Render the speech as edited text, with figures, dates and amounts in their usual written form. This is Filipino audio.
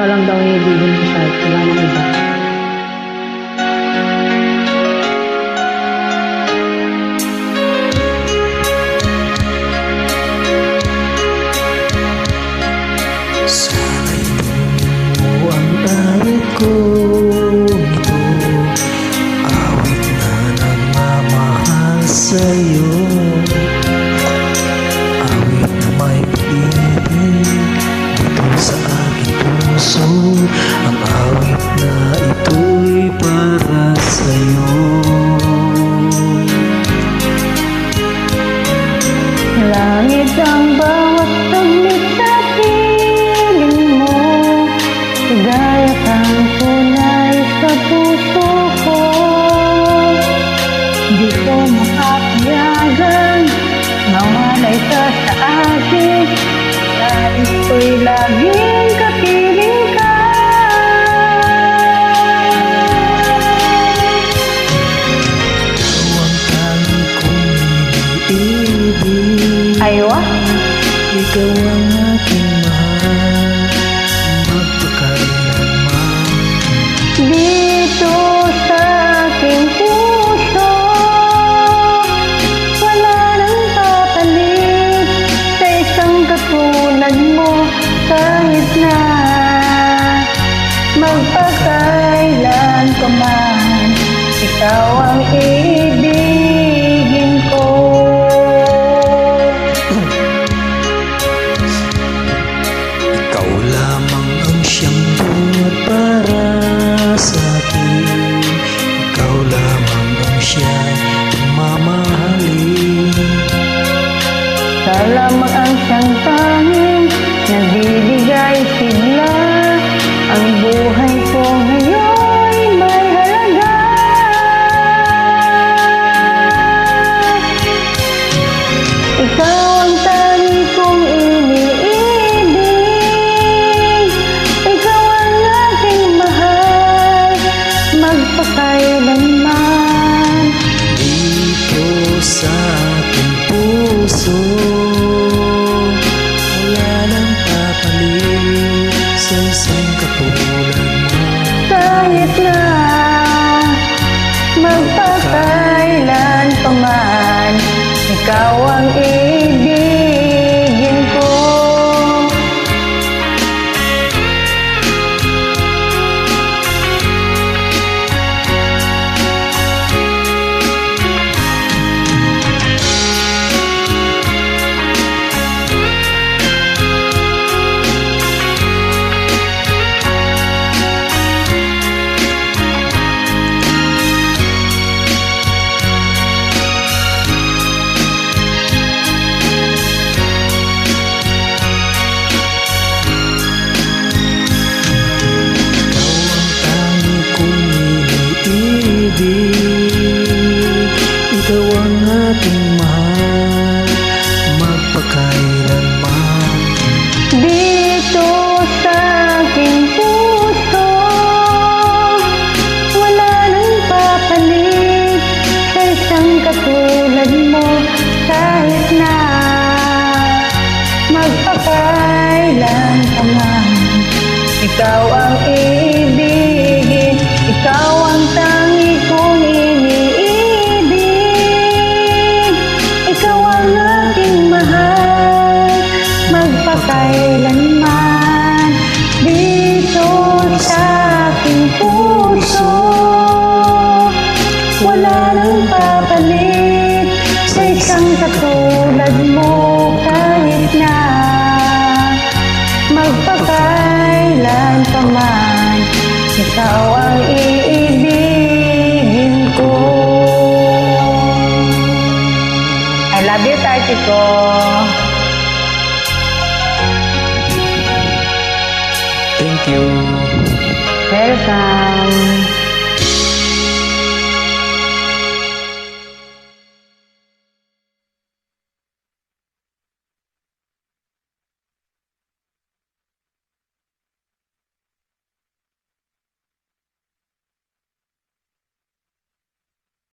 ikaw lang daw yung ibigin ko siya. Wala nang iba. Sana'y mo ang awit ko ito, awit na nagmamahal sa'yo, awit na may pag-ibig dito sa aking puso, ang awit na ito'y para sa'yo. Langit ang bawat saglit sa piling mo, gaya kang tunay sa puso ko. Di ko makapayagan mawalay ka sa akin, dahil ko'y laging kapiling ka. Ikaw ang tanging kong iniibig, Aywa? ikaw ang aking mahal, magpakailanman. Dito sa aking puso, wala nang papalit sa isang katulad mo, kahit na magpakailan pa man, ikaw ang iibigin ko. Ikaw lamang ang siyang buhat para sa akin, ikaw lamang ang siyang mamahalin. Ikaw lamang ang siyang tanging nagbibigay sigla, ang buhay ko ngayon may halaga. Ikaw ang tanging kong iniibig, ikaw ang aking mahal, magpakailanman. Dito sa aking puso, wala nang papalit sa isang katulad mo. Kahit na magpakailan pa man, ikaw ang iibigin ko. Ikaw ang aking mahal, magpakailanman. Dito sa aking puso, wala nang papalit sa isang katulad mo, kahit na magpakailan pa man, ikaw ang iibigin, ikaw ang tangi kong iniibig, ikaw ang aking mahal, magpakailanman. Dito sa aking puso, wala nang papalit sa isang katulad mo, kahit na magpakailan pa man, ikaw ang iibigin ko. I love you, Tati ko. Thank you. Welcome.